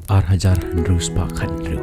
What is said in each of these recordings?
Arhajar Rus Pak Khandru.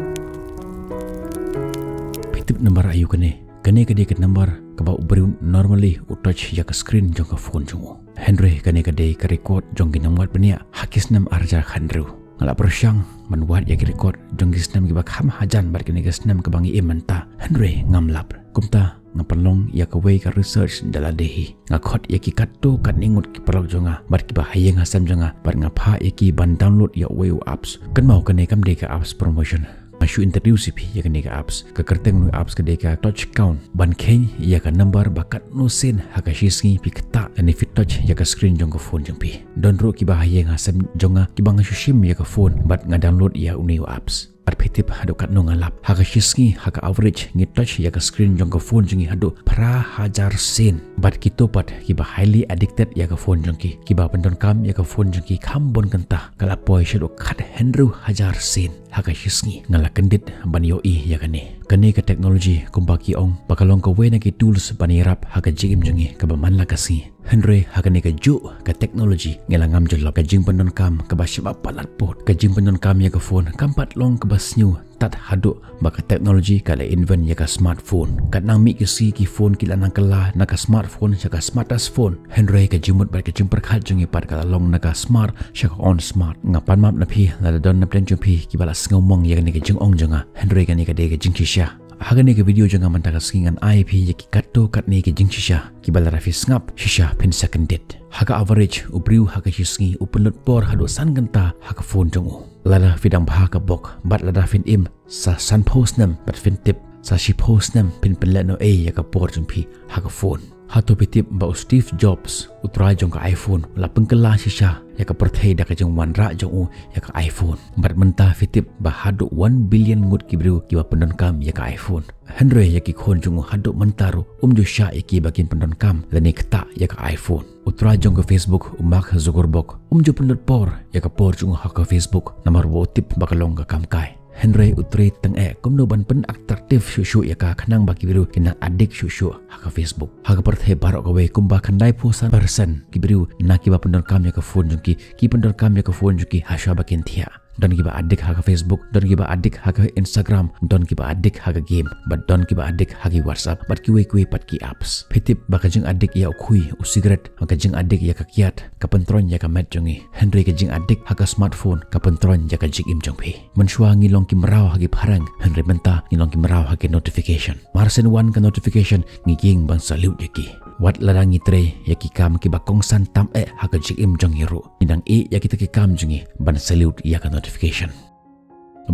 Pitip number ayu kene kade number kaba ubri normally touch ya ka screen jong ka phone jong. Henry kade ka record jong ki namwat bania hakis nam Arhajar Khandru. Ngala persyang manwat ya ki record jong ki snam ki ba kham hajan bar kene ka snam ka bangi imanta. Henry ngamlap kumta ngapalong ya ka way ka research dala dehi ngakhot ya ki katto kat ningut ki parok jonga bar ki bahaya ngasam jonga bar ngapha ya ki ban download ya way apps kan mau kene kam de ka apps promotion mashu introduce pi ya kene ka apps ka kerteng nu apps ka de ka touch count ban ken ya ka number bakat no sen hakashisngi pi kata ani fit touch ya ka screen jong ka phone jong pi don ro ki bahaya ngasam jonga ki bang shushim ya ka phone bat nga download ya uneu apps Arpetip hadu kat no ngalap haka shisngi haka average ngi touch ya ka screen jong ka phone jongi hadu pra hajar sen bat kito pat kiba highly addicted ya ka phone jongki kiba pendon kam ya ka phone jongki khambon kanta kala poi shado khat Henry hajar sen haka shisngi ngala kendit ban yoi ya kane ka teknologi kumbaki ong pakalong ka wena ki tools bani rap haka jigim jongi ka baman la kasi Henry hakane ka ju ka teknologi ngelangam jolok ka jing pendon kam ka basyaba palat pot ka jing pendon kam ya ka phone kampat long ka basnyu tat hadu baka teknologi kala invent ya ka smartphone kat nang mi ki si ki phone ki lanang kala na ka smartphone ya ka smartest phone Henry ka jimut bar ka jing perkhat jongi par kala long na ka smart ya ka on smart ngapan map na phi la don na plan jong phi ki balas ngomong ya ka ni ka jing ong jonga Henry ka ni ka de ka jing kisha Hagane ke video jangan mantaka singan IP yaki katto katne ke jing shisha kibala rafi ngap shisha pin seconded haga average ubriu haga shisngi upenlut por hado san ganta haga phone jongu lada fidang bahaka bok bat lada fin im sa san post nam bat fin tip sa shi post nam pin penlet no yaka por jumpi haga phone hato pitip ba Steve Jobs utrai jong ka iPhone la pengkela shisha yaka perthei da ka jong wanra jong yaka iPhone bat menta fitip ba hadu 1 billion ngut kibriu kiba pendon kam yaka iPhone Henry yaki khon jong hadu mentaru jo sha yaki bakin pendon kam lani kta yaka iPhone utrai jong ka Facebook Mark Zuckerberg jo pendon por yaka por jong ha ka Facebook nomor wo tip bakalong ka kam kai Henry utri teng komno ban pen atraktif shushu ya ka khanang baki biru kina adik shushu haka Facebook haka perthe barok kawe kumba khandai posan person kibiru na kiba pendor kam ya ka phone jungki ki pendor kam ya ka phone jungki hasha bakin thia don kiba adik haka Facebook don kiba adik haka Instagram don kiba adik haka game but don kiba adik haki WhatsApp but kiwe pat ki apps pitip baka jing adik ya ukhui usigaret haka jing adik ya ka kiat ka pentron ya ka met jongi Henry ka jing adik haka smartphone ka pentron ya ka jing im jongpi menshwa ngilong ki merau haki parang Henry menta ngilong ki merau haki notification marsen one ka notification ngiging bang salute yaki wat ladangi tre yaki kam ki bakong san tam haka jing im jong hiru indang yaki te ki kam jongi ban salute ya ka notification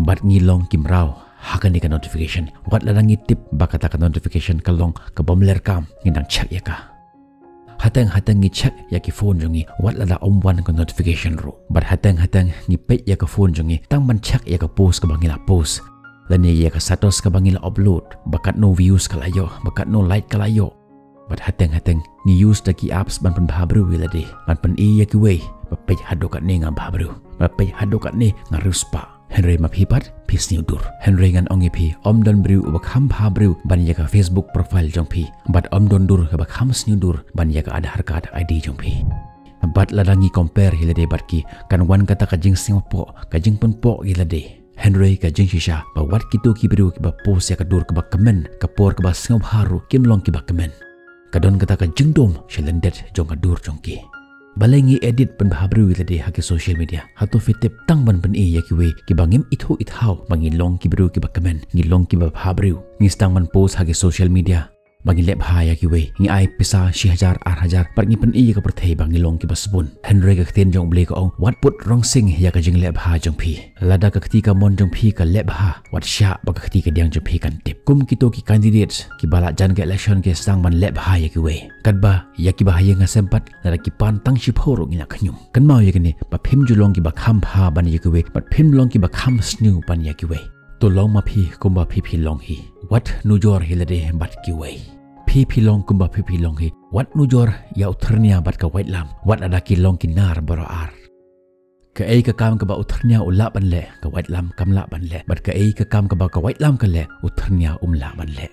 bat ngilong ki merau haka ni ka notification wat ladangi tip bakata ka notification kalong ka bomler kam ngindang check yaka hatang ngi check yaki phone jongi wat lada wan ka notification ro but hatang ngi pe yaka phone jongi tang ban check yaka post ka bangila post lani yaka status ka bangila upload bakat no views kalayo bakat no like kalayo but hatang ngi use daki apps ban pen bahabru wilade ban pen yaki way bapej hado kat ni ngam bahabru bapej hado kat ni ngaruspa Henry mapipat pis dur Henry ngan ongi pi don briu ubakham bahabru ban yaka Facebook profile jong pi but don dur ubakham dur ban yaka Aadhaar card ID jong pi bat ladangi compare hilade batki kan wan kata kajing singpo kajing penpo hilade Henry kajing shisha ba wat kitu kibriu kiba post yaka dur kiba comment kapor kiba singop haru kimlong kiba comment kadon kata kajing dom shalendet jong dur jongki balengi edit pen bahabru wilade haki social media hatu fitip tang ban pen yaki we kibangim ithu ithau bangilong kibru kiba comment ngilong kiba bahabru ngistang man post haki social media bangi lep haya ki we ngi ai pisa 1000 8,000 par ngi pen ka perthei bangilong kiba spun Henry ka ten jong ble ko ong wat put rong sing ya ka jing lep ha jong phi lada ka khti ka mon jong phi ka lep ha wat sha ba ka khti ka diang jong phi kan tip kum kito ki candidates ki bala jan ke election ke sang ban lep ha ya ki we kadba ya ki ba ya nga sempat lada ki pan tang shi phoro ngi na khnyum kan mau ya ni ba phim julong ki ba kham pha ban ya ki we ba phim long ki ba kham snu ban ya ki we to long ma phi kumba phi long hi wat nujor hilade bat ki we phi long kumba phi long hi wat nujor ya utharnia bat ka white lam wat ada ki long kinar baro ar ka ka kam ka ba utharnia ulla ban le ka white lam kamla ban le bat ka ka kam ka ba ka white lam ka le utharnia umla ban le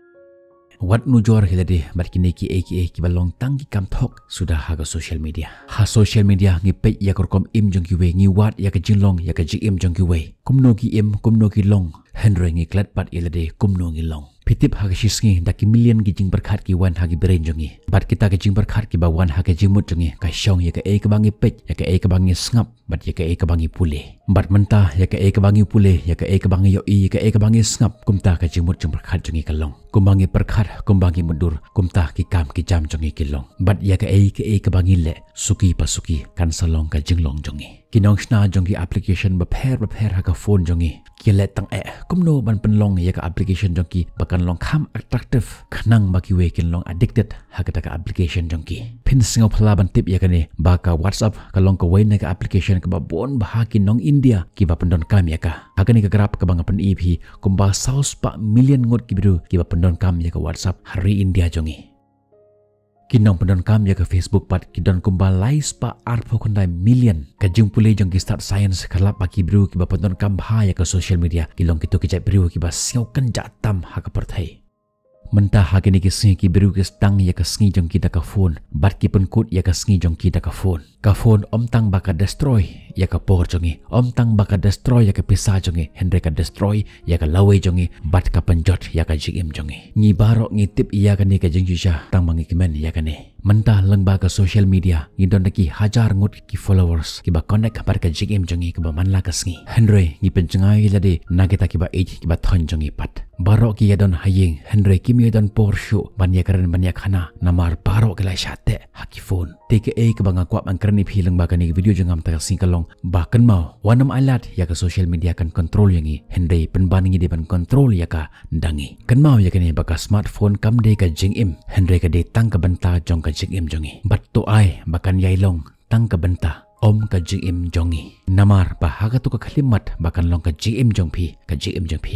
wat nujor hilade bat kini ki aka ki balong tang ki kam thok sudah haga social media ha social media ngi pe ya korkom im jong ki we ngi wat ya ka jinglong ya ka jim jong ki we kumno ki im kumno ki long Henry ngi klat pat ilade kumno ngi long pitip haga shisngi daki million ki jing berkhat ki wan hagi brain jongi bat kita ki jing berkhat ki bawan haga jimut jongi ka shong ya ka e ka bangi pet ya ka e ka bangi ngap bat ya ka e ka bangi pule bat mentah ya ka e ka bangi pule ya ka e ka bangi yo i ya ka e ka bangi ngap kumta ka jimut jing berkhat jongi ka long kumbangi perkhat kumbangi mundur kumta ki kam ki jam jongi ki long bat ya ka e ka bangi le suki pasuki kan salong ka jinglong jongi kinong sna jongi application bapher haga phone jongi ki le tang kumno ban penlong ya ka application jongi bakan long kham attractive khnang baki we kin long addicted haga ka application jongi pin singo phala ban tip ya kane baka WhatsApp ka long ka we na ka application ka babon bah ki nong India ki ba pendon kam ya ka haga ni ka grab ka bang pen EP kumba saus pa million ngot ki biru ki ba pendon kam ya ka WhatsApp hari India jongi kinong pendon kam ya ka Facebook pat kidon kumba lais pa arpo kondai million ka jingpule jong ki start science kalap baki biru ki ba pendon kam ha ya ka social media kilong kitu ki jai biru ki ba siau kan jatam ha ka perthai mentah hagi ni ki sing ki biru ki stang ya ka sngi jong ki da ka phone bat ki pen kut ya ka sngi jong ki da ka phone om tang baka destroy ya ka por jongi om tang baka destroy ya ka pisa jongi Henry ka destroy ya ka lawe jongi bat ka penjot ya ka jigim jongi ngi barok ngi tip iya ka ni ka jing jusha tang mangi kimen ya ka ni mentah lengba ka social media ngi don ki hajar ngut ki followers ki ba connect bar ka jigim jongi ki ba manla ka sngi Henry ngi penjengai lade nageta ki ba age ki ba thon jongi pat barok ki ya don haying Henry ki mi don por shu ban ya karen ban ya khana namar barok la shate haki phone teke ke banga kwap ang kerani philang ba kani video jangam ta sing kalong bahkan mau wanam alat ya ka social media kan control yangi Henry penban ngi de ban control ya ka dangi kan mau ya kani baka smartphone kam de ka jingim Henry ka de tang ka banta jong ka jingim jongi bat to ai bakan yailong tang ka banta om ka jim jongi namar bahaga tu ka khalimat bakan long ka jim jong phi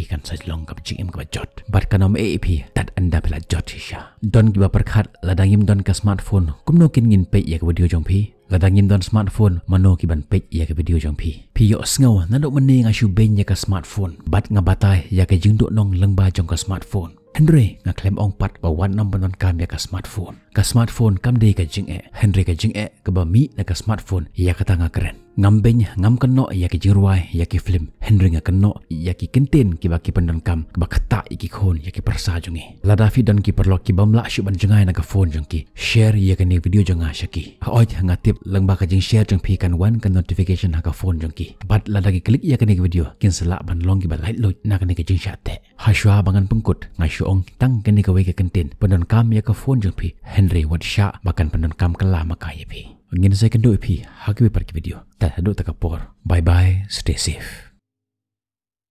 kan sa long ka jim ka jot bat kanom ap tat anda pela jot sha don ki ba perkhat ladangim don ka smartphone kumno kin ngin pe ya ka video jong phi ladangim don smartphone mano ki ban pe ya ka video jong phi yo sngo na do mani nga shu ben ya ka smartphone bat nga batai ya ka jing do nong lengba jong ka smartphone Henry nga klem ong pat ba wan nam banon kam ya ka smartphone kam de ka jing Henry ka jing ka ba mi na ka smartphone ya ka tanga keren ngam beny ngam kano ya ki jirwai ya ki film Henry nga kano ya ki kintin ki ba ki pendon kam ba khata ki khon ya ki persa jongi ladafi don ki perlo ki bamla shu ban jangai na ka phone jongki share ya ka ni video jonga shaki ha oi nga tip lang ba ka jing share jong phi kan wan kan notification ha ka phone jongki bat ladagi klik ya ka ni video kin sala ban long ki ba light load na ka ni ka jing shate ha shwa bangan pengkut ngai shu ong tang ka ni ka we ka kintin pendon kam ya ka phone jong phi Henry wat sha bakan pendon kam kala maka ya phi ngin saya kendo phi ha ki par ki video ta hadu ta ka por bye bye stay safe